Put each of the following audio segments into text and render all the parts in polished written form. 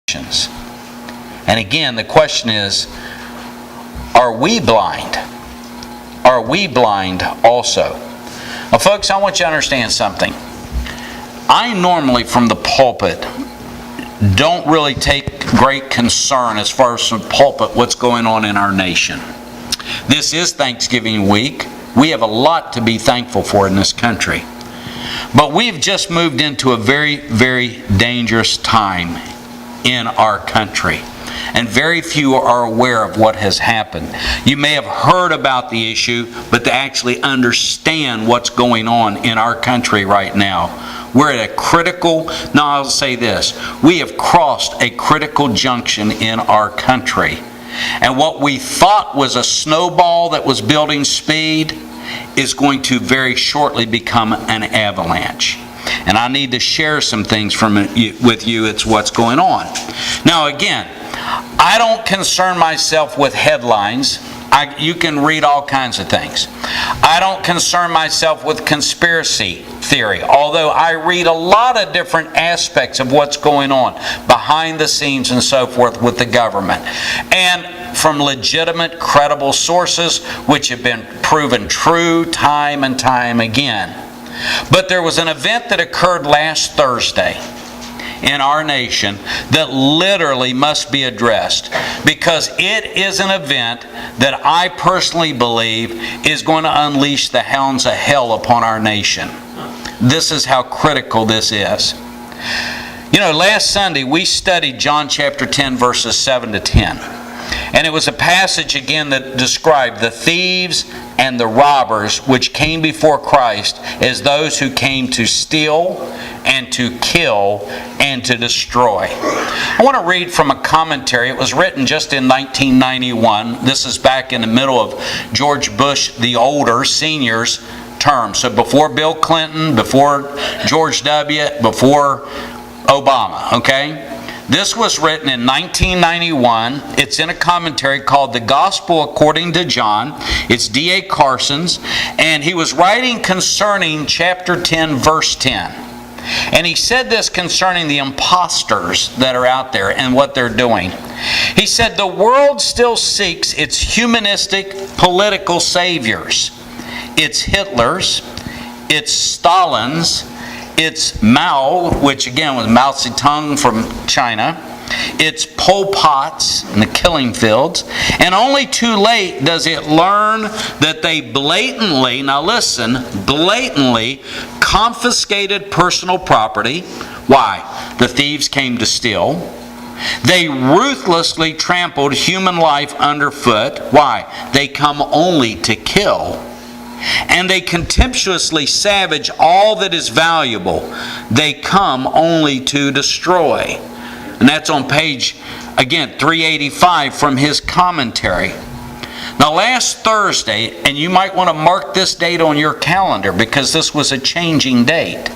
nations. And again, the question is, are we blind? Are we blind also? Now, folks, I want you to understand something. I normally, from the pulpit, don't really take great concern as far as from the pulpit what's going on in our nation. This is Thanksgiving week. We have a lot to be thankful for in this country. But we've just moved into a very, very dangerous time in our country. And very few are aware of what has happened. You may have heard about the issue, but to actually understand what's going on in our country right now. We're at a critical, now I'll say this, we have crossed a critical junction in our country. And what we thought was a snowball that was building speed is going to very shortly become an avalanche. And I need to share some things with you. It's what's going on. Now again, I don't concern myself with headlines. You can read all kinds of things. I don't concern myself with conspiracy theory, although I read a lot of different aspects of what's going on behind the scenes and so forth with the government. And from legitimate, credible sources which have been proven true time and time again. But there was an event that occurred last Thursday in our nation that literally must be addressed, because it is an event that I personally believe is going to unleash the hounds of hell upon our nation. This is how critical this is. You know, last Sunday we studied John chapter 10 verses 7 to 10. And it was a passage again that described the thieves and the robbers which came before Christ as those who came to steal and to kill and to destroy. I want to read from a commentary. It was written just in 1991. This is back in the middle of George Bush the older, senior's term. So before Bill Clinton, before George W., before Obama, okay? This was written in 1991. It's in a commentary called The Gospel According to John. It's D.A. Carson's. And he was writing concerning chapter 10, verse 10. And he said this concerning the imposters that are out there and what they're doing. He said, the world still seeks its humanistic political saviors. It's Hitler's, it's Stalin's, it's Mao, which again was Mao Zedong from China. It's Pol Pot's in the killing fields. And only too late does it learn that they blatantly, now listen, blatantly confiscated personal property. Why? The thieves came to steal. They ruthlessly trampled human life underfoot. Why? They come only to kill. And they contemptuously savage all that is valuable. They come only to destroy. And that's on page, again, 385 from his commentary. Now last Thursday, and you might want to mark this date on your calendar because this was a changing date.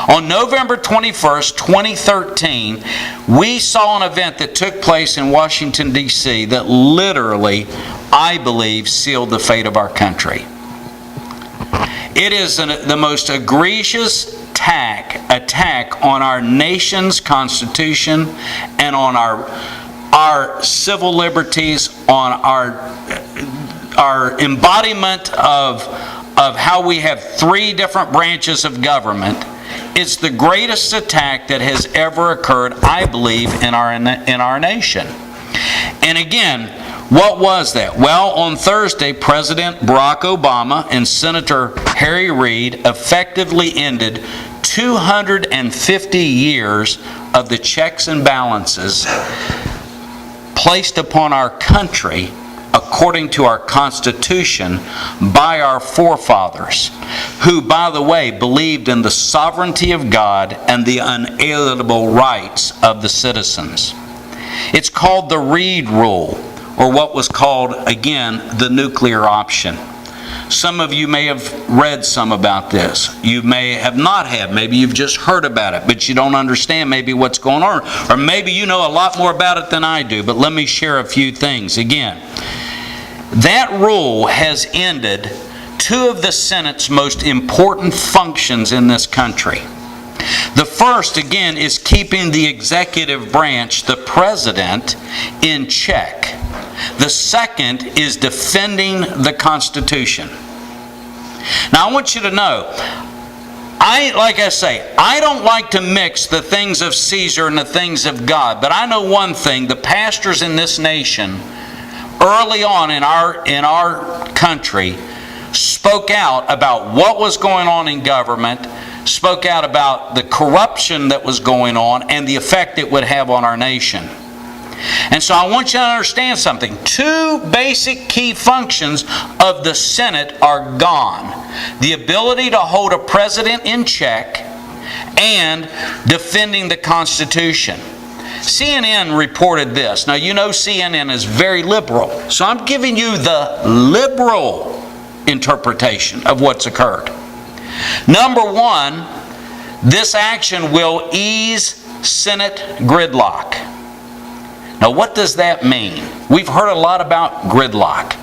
On November 21st, 2013, we saw an event that took place in Washington, D.C. that literally, I believe, sealed the fate of our country. It is the most egregious attack on our nation's constitution and on our civil liberties, on our embodiment of how we have three different branches of government. It's the greatest attack that has ever occurred, I believe, in our nation. And again, what was that? Well, on Thursday, President Barack Obama and Senator Harry Reid effectively ended 250 years of the checks and balances placed upon our country according to our Constitution by our forefathers, who, by the way, believed in the sovereignty of God and the unalienable rights of the citizens. It's called the Reid Rule, or what was called, again, the nuclear option. Some of you may have read some about this. You may have not have. Maybe you've just heard about it, but you don't understand maybe what's going on. Or maybe you know a lot more about it than I do, but let me share a few things. Again, that rule has ended two of the Senate's most important functions in this country. The first, again, is keeping the executive branch, the president, in check. The second is defending the Constitution. Now, I want you to know, like I say, I don't like to mix the things of Caesar and the things of God. But I know one thing, the pastors in this nation, early on in our country, spoke out about what was going on in government, spoke out about the corruption that was going on and the effect it would have on our nation. And so I want you to understand something. Two basic key functions of the Senate are gone. The ability to hold a president in check and defending the Constitution. CNN reported this. Now, you know CNN is very liberal. So I'm giving you the liberal interpretation of what's occurred. Number one, this action will ease Senate gridlock. Now, what does that mean? We've heard a lot about gridlock.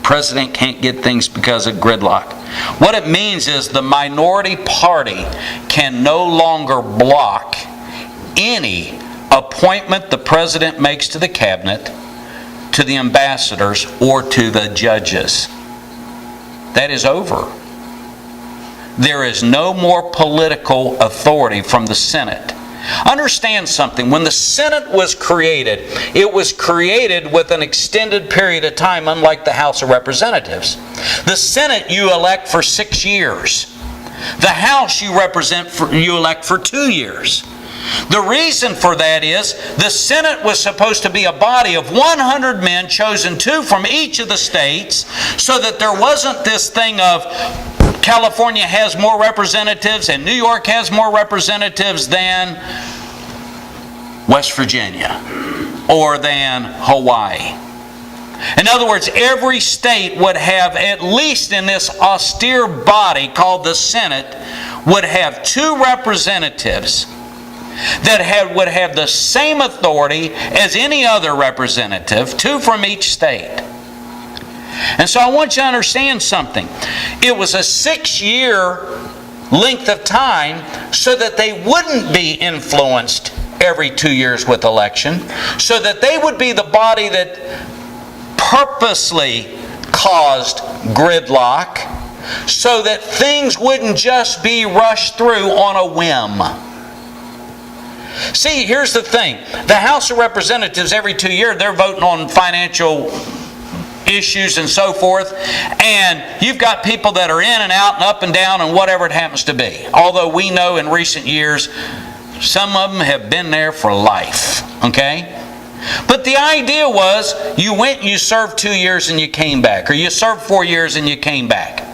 President can't get things because of gridlock. What it means is the minority party can no longer block any appointment the president makes to the cabinet, to the ambassadors, or to the judges. That is over. There is no more political authority from the Senate. Understand something. When the Senate was created, it was created with an extended period of time, unlike the House of Representatives. The Senate you elect for 6 years. The House you elect for 2 years. The reason for that is the Senate was supposed to be a body of 100 men, chosen 2 from each of the states, so that there wasn't this thing of California has more representatives and New York has more representatives than West Virginia or than Hawaii. In other words, every state would have, at least in this austere body called the Senate, would have 2 representatives that would have the same authority as any other representative, 2 from each state. And so I want you to understand something. It was a 6-year length of time so that they wouldn't be influenced every 2 years with election, so that they would be the body that purposely caused gridlock, so that things wouldn't just be rushed through on a whim. See, here's the thing. The House of Representatives, every 2 years, they're voting on financial issues and so forth, and you've got people that are in and out and up and down and whatever it happens to be. Although we know in recent years, some of them have been there for life, okay? But the idea was, you went, you served 2 years and you came back, or you served 4 years and you came back.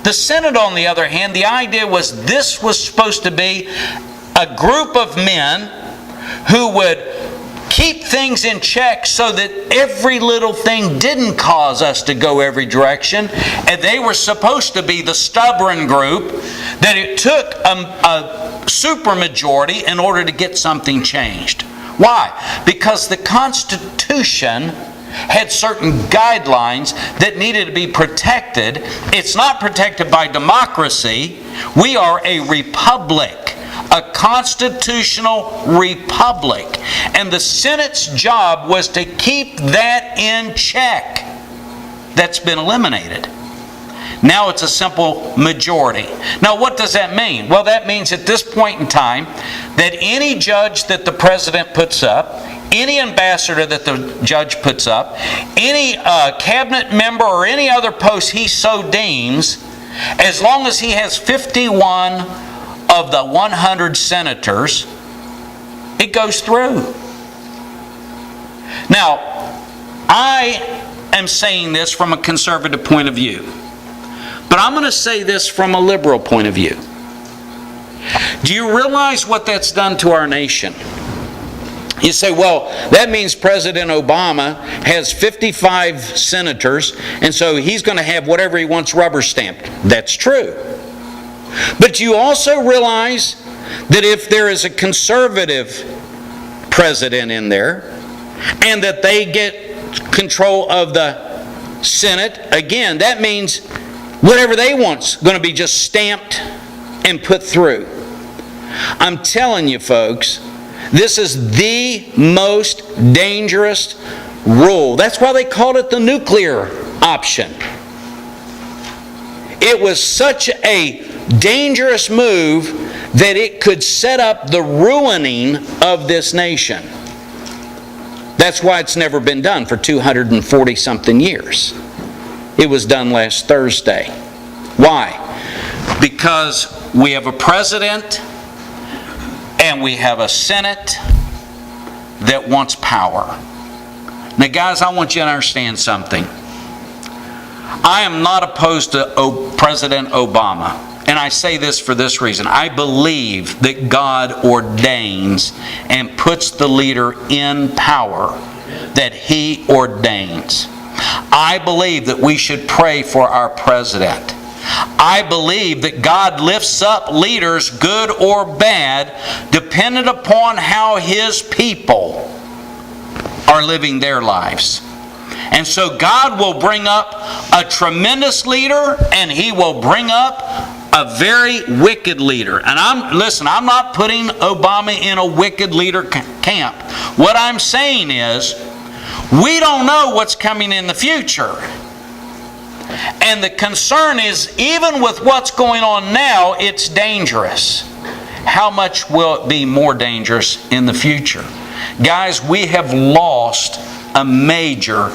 The Senate, on the other hand, the idea was this was supposed to be a group of men who would keep things in check so that every little thing didn't cause us to go every direction. And they were supposed to be the stubborn group that it took a supermajority in order to get something changed. Why? Because the Constitution had certain guidelines that needed to be protected. It's not protected by democracy. We are a republic. A constitutional republic. And the Senate's job was to keep that in check. That's been eliminated. Now it's a simple majority. Now what does that mean? Well, that means at this point in time that any judge that the president puts up, any ambassador that the judge puts up, any cabinet member or any other post he so deems, as long as he has 51 of the 100 senators, it goes through. Now, I am saying this from a conservative point of view, but I'm going to say this from a liberal point of view. Do you realize what that's done to our nation? You say, well, that means President Obama has 55 senators, and so he's going to have whatever he wants rubber stamped. That's true. But you also realize that if there is a conservative president in there, and that they get control of the Senate, again, that means whatever they want's going to be just stamped and put through. I'm telling you, folks, this is the most dangerous rule. That's why they called it the nuclear option. It was such a dangerous move that it could set up the ruining of this nation. That's why it's never been done for 240-something years. It was done last Thursday. Why? Because we have a president and we have a Senate that wants power. Now, guys, I want you to understand something. I am not opposed to President Obama. And I say this for this reason. I believe that God ordains and puts the leader in power that He ordains. I believe that we should pray for our president. I believe that God lifts up leaders, good or bad, dependent upon how His people are living their lives. And so God will bring up a tremendous leader, and He will bring up a very wicked leader. And I'm not putting Obama in a wicked leader camp. What I'm saying is, we don't know what's coming in the future. And the concern is, even with what's going on now, it's dangerous. How much will it be more dangerous in the future? Guys, we have lost a major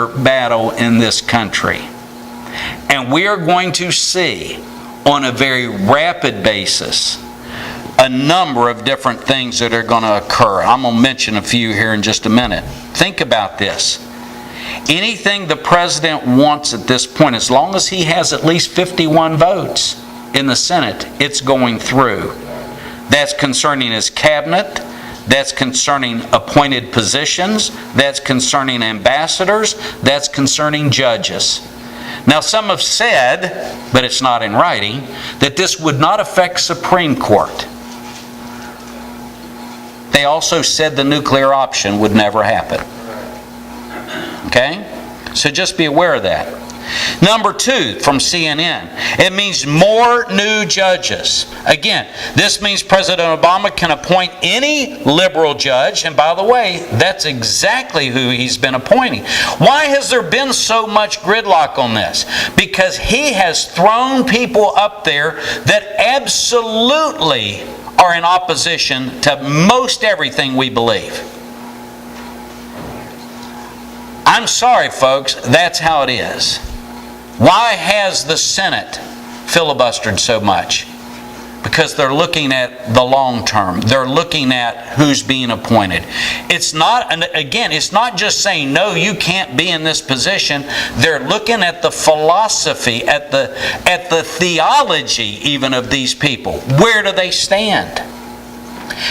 battle in this country. And we are going to see on a very rapid basis a number of different things that are going to occur. I'm going to mention a few here in just a minute. Think about this. Anything the president wants at this point, as long as he has at least 51 votes in the Senate, it's going through. That's concerning his cabinet. That's concerning appointed positions. That's concerning ambassadors. That's concerning judges. Now, some have said, but it's not in writing, that this would not affect Supreme Court. They also said the nuclear option would never happen. Okay? So just be aware of that. Number 2, from CNN, it means more new judges. Again, this means President Obama can appoint any liberal judge, and by the way, that's exactly who he's been appointing. Why has there been so much gridlock on this? Because he has thrown people up there that absolutely are in opposition to most everything we believe. I'm sorry, folks, that's how it is. Why has the Senate filibustered so much? Because they're looking at the long term. They're looking at who's being appointed. It's not, and again, it's not just saying, no, you can't be in this position. They're looking at the philosophy, at the theology even of these people. Where do they stand?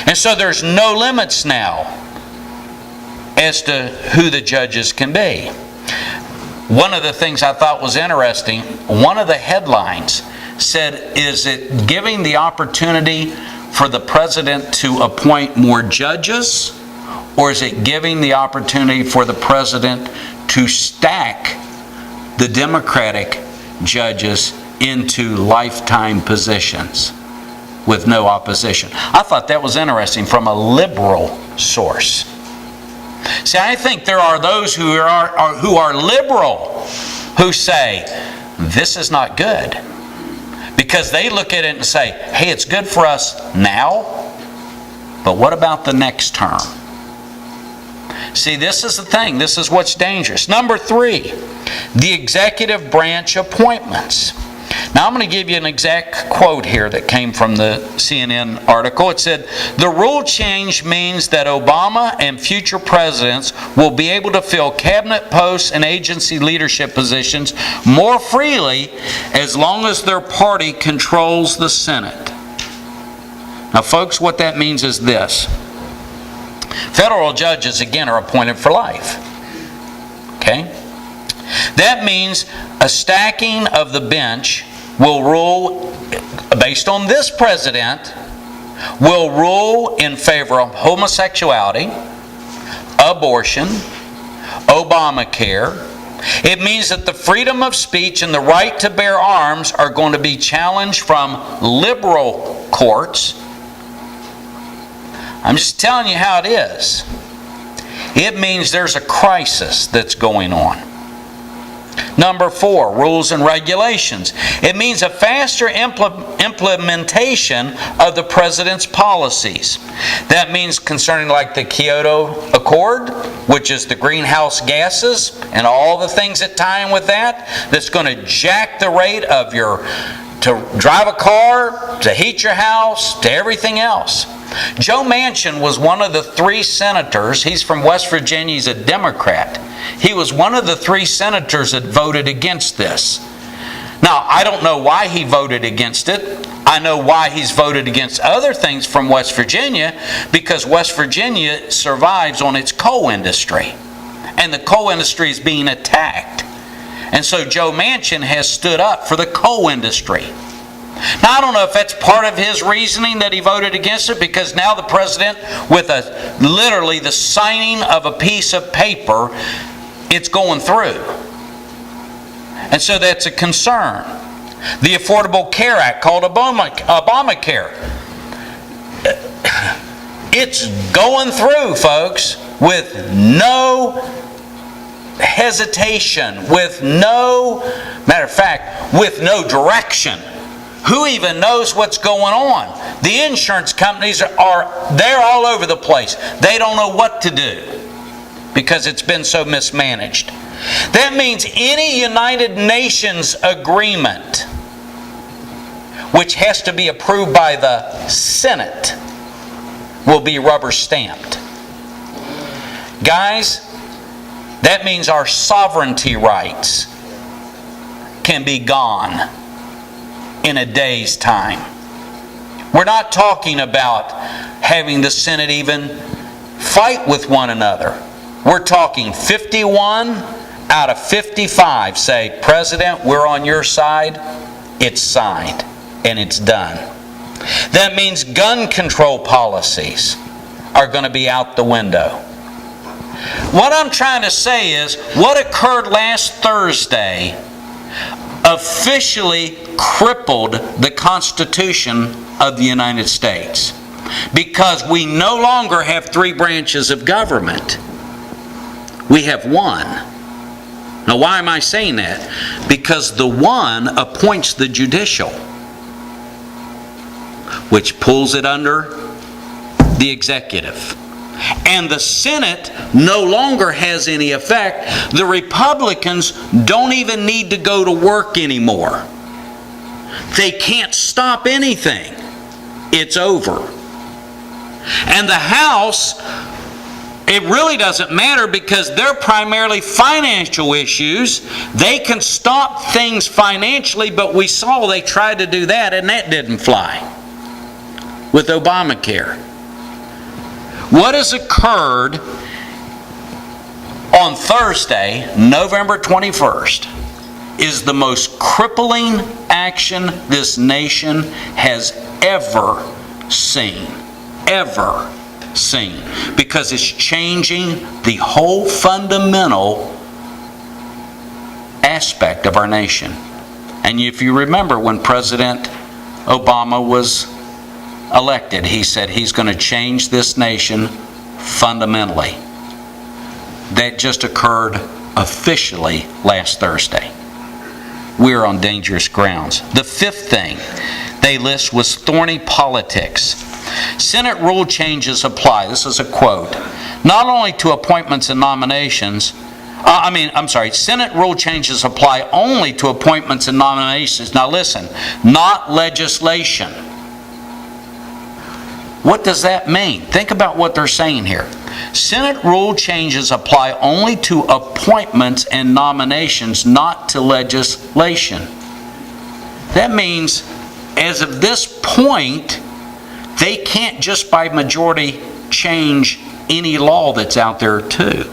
And so there's no limits now as to who the judges can be. One of the things I thought was interesting, one of the headlines said, is it giving the opportunity for the president to appoint more judges, or is it giving the opportunity for the president to stack the Democratic judges into lifetime positions with no opposition? I thought that was interesting from a liberal source. See, I think there are those who are liberal who say, this is not good. Because they look at it and say, hey, it's good for us now, but what about the next term? See, this is the thing. This is what's dangerous. Number 3, the executive branch appointments. Now, I'm going to give you an exact quote here that came from the CNN article. It said, the rule change means that Obama and future presidents will be able to fill cabinet posts and agency leadership positions more freely as long as their party controls the Senate. Now, folks, what that means is this. Federal judges, again, are appointed for life. Okay? That means a stacking of the bench will rule, based on this president, will rule in favor of homosexuality, abortion, Obamacare. It means that the freedom of speech and the right to bear arms are going to be challenged from liberal courts. I'm just telling you how it is. It means there's a crisis that's going on. Number 4, rules and regulations. It means a faster implementation of the president's policies. That means concerning like the Kyoto Accord, which is the greenhouse gases and all the things that tie in with that, that's going to jack the rate of to drive a car, to heat your house, to everything else. Joe Manchin was one of the 3 senators. He's from West Virginia. He's a Democrat. He was one of the 3 senators that voted against this. Now, I don't know why he voted against it. I know why he's voted against other things from West Virginia, because West Virginia survives on its coal industry. And the coal industry is being attacked. And so Joe Manchin has stood up for the coal industry. Now, I don't know if that's part of his reasoning that he voted against it, because now the president, with literally the signing of a piece of paper, it's going through. And so that's a concern. The Affordable Care Act, called Obamacare, it's going through, folks, with no hesitation, with no, matter of fact, with no direction. Who even knows what's going on? The insurance companies they're all over the place. They don't know what to do because it's been so mismanaged. That means any United Nations agreement, which has to be approved by the Senate, will be rubber stamped. Guys, that means our sovereignty rights can be gone in a day's time. We're not talking about having the Senate even fight with one another. We're talking 51 out of 55 say, President, we're on your side. It's signed and it's done. That means gun control policies are going to be out the window. What I'm trying to say is, what occurred last Thursday officially crippled the Constitution of the United States, because we no longer have 3 branches of government. We have one. Now, why am I saying that? Because the one appoints the judicial, which pulls it under the executive. And the Senate no longer has any effect. The Republicans don't even need to go to work anymore. They can't stop anything. It's over. And the House, it really doesn't matter, because they're primarily financial issues. They can stop things financially, but we saw they tried to do that and that didn't fly with Obamacare. What has occurred on Thursday, November 21st, is the most crippling action this nation has ever seen. Ever seen. Because it's changing the whole fundamental aspect of our nation. And if you remember, when President Obama was elected, he said he's going to change this nation fundamentally. That just occurred officially last Thursday. We're on dangerous grounds. The 5th thing they list was thorny politics. Senate rule changes apply. This is a quote. Not only to appointments and nominations, Senate rule changes apply only to appointments and nominations. Now listen, not legislation. What does that mean? Think about what they're saying here. Senate rule changes apply only to appointments and nominations, not to legislation. That means, as of this point, they can't just by majority change any law that's out there too.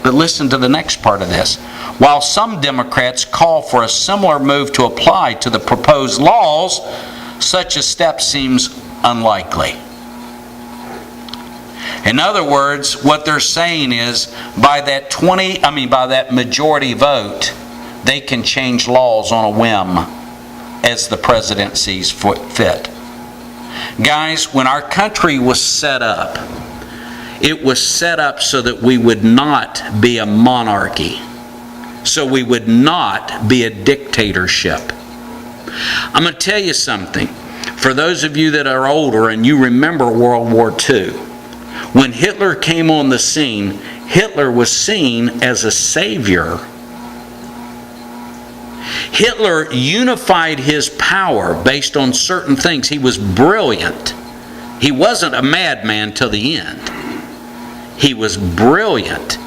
But listen to the next part of this. While some Democrats call for a similar move to apply to the proposed laws, such a step seems unlikely. In other words, what they're saying is, by that majority vote, they can change laws on a whim as the president sees fit. Guys, when our country was set up, it was set up so that we would not be a monarchy, so we would not be a dictatorship. I'm going to tell you something. For those of you that are older and you remember World War II, when Hitler came on the scene, Hitler was seen as a savior. Hitler unified his power based on certain things. He was brilliant. He wasn't a madman till the end. He was brilliant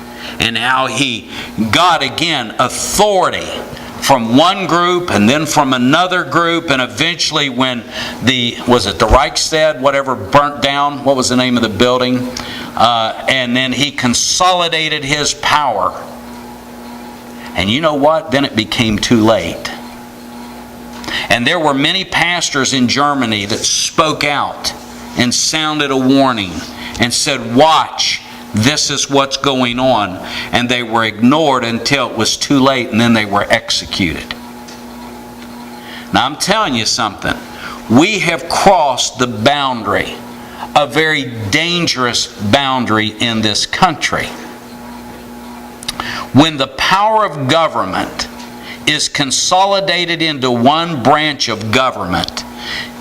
in how he got, again, authority from one group and then from another group, and eventually when the Reichstag, whatever, burnt down, what was the name of the building? And then he consolidated his power. And you know what? Then it became too late. And there were many pastors in Germany that spoke out and sounded a warning and said, watch, this is what's going on. And they were ignored until it was too late, and then they were executed. Now I'm telling you something. We have crossed the boundary, a very dangerous boundary in this country. When the power of government is consolidated into one branch of government,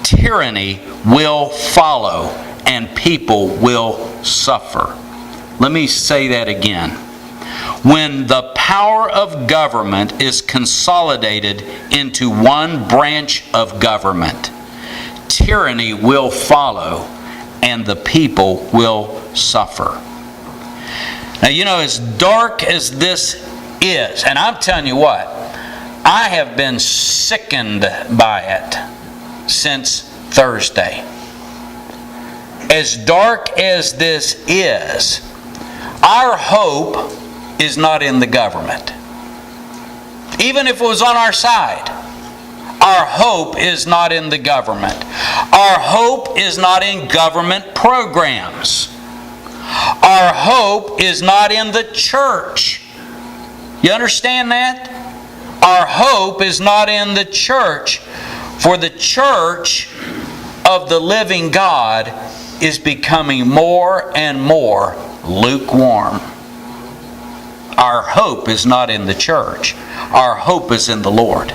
tyranny will follow and people will suffer. Let me say that again. When the power of government is consolidated into one branch of government, tyranny will follow and the people will suffer. Now, you know, as dark as this is, and I'm telling you what, I have been sickened by it since Thursday. As dark as this is, our hope is not in the government. Even if it was on our side, our hope is not in the government. Our hope is not in government programs. Our hope is not in the church. You understand that? Our hope is not in the church, for the church of the living God is becoming more and more lukewarm. Our hope is not in the church. Our hope is in the Lord.